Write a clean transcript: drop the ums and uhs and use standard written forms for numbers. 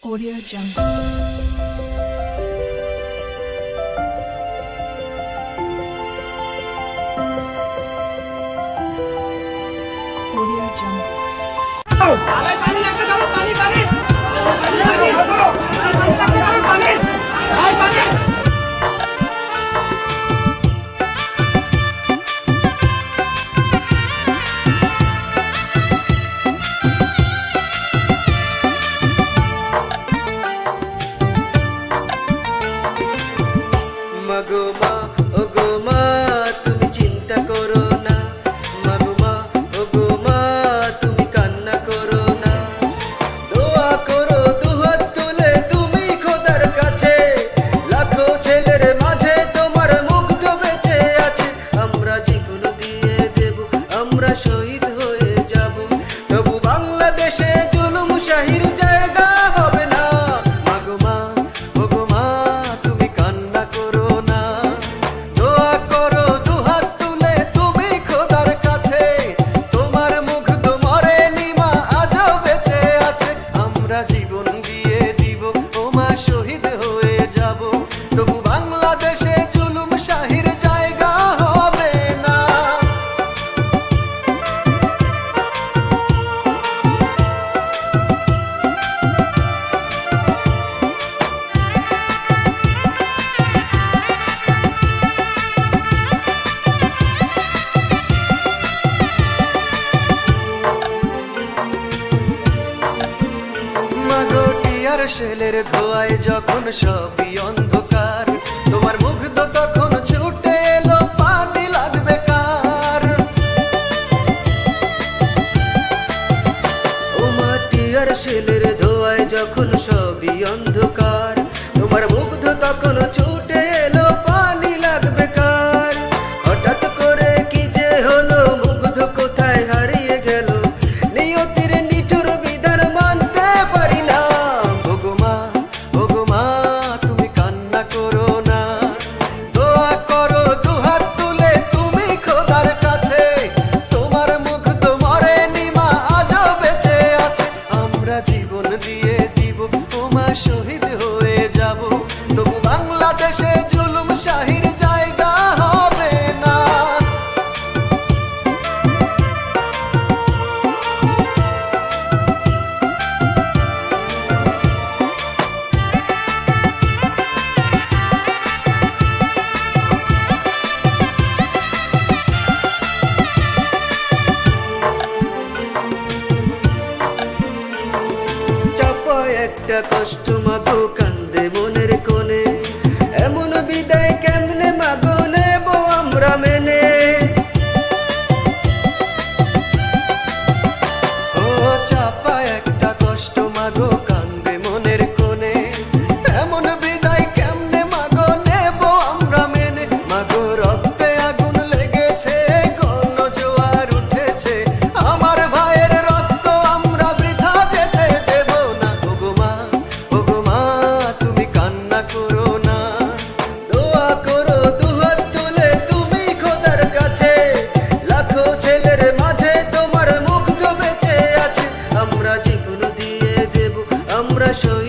Audio Jungle. Audio Jungle. মাগো মা ওগো মা তুমি চিন্তা করো না, মাগো মা ওগো মা তুমি কান্না করো না, দোয়া করো দুহাত তুলে তুমি খোদার কাছে, লাখো ছেলের মাঝে তোমার মুগ্ধ বেঁচে আছে, আমরা জীবন দিয়ে দেব, আমরা শহীদ হয়ে যাব, তবু বাংলাদেশে জুলুম শাহির জায়গা হবে না। মাগো মা ওগো মা তুমি কান্না করো না, দোয়া করো দুহাত তুলে তুমি খোদার কাছে, তোমার মুগ্ধ মরেনি মা আজও বেঁচে আছে, আমরা জীবন দিয়ে দিব ও মা শহীদ হয়ে যাব, তবু বাংলাদেশে জুলুম শাহির জায়গা হবে না। মাগো টিয়ার শেলের ধোয়ায় যখন সবই অন্ধকার, তোমার মুগ্ধ তখন ছুটে এলো পানি লাগবে কার, ও মা টিয়ার শেলের ধোয়ায় যখন সবই অন্ধকার, তোমার মুগ্ধ তখন ছুটে এলো পানি লাগবে কার, হঠাৎ করে কি যে হলো মুগ্ধ কোথায় হারিয়ে গেল, নিয়তির নিঠুর বিধান মানতে পারি না। ওগো মা তুমি কান্না করো না, দোয়া করো দুহাত তুলে তুমি খোদার কাছে, তোমার মুগ্ধ মরেনি মা আজও বেঁচে আছে, আমরা জীবন দিয়ে দিব ও মা শহীদ হয়ে যাব, তবু বাংলাদেশে জুলুম শাহির জায়গা হবে না। চাপায় একটা কষ্ট মাগো কান্দে মনের কোণে, এমন বিদায় কেমনে মাগো নেব আমরা মেনে, ও চাপায় একটা কষ্ট মাগো কান্দে মনের কোণে, এমন বিদায় কেমনে মাগো নেব আমরা মেনে, মাগো রক্তে আগুন লেগেছে ঘন জোয়ার উঠেছে, আমার ভাইয়ের রক্ত আমরা বৃথা যেতে দেব না। ওগো মা তুমি কান্না করো না, দোয়া করো দুহাত তুলে তুমি খোদার কাছে, লাখো ছেলের মাঝে তোমার মুগ্ধ বেঁচে আছে, আমরা জীবন দিয়ে দেব, আমরা শহীদ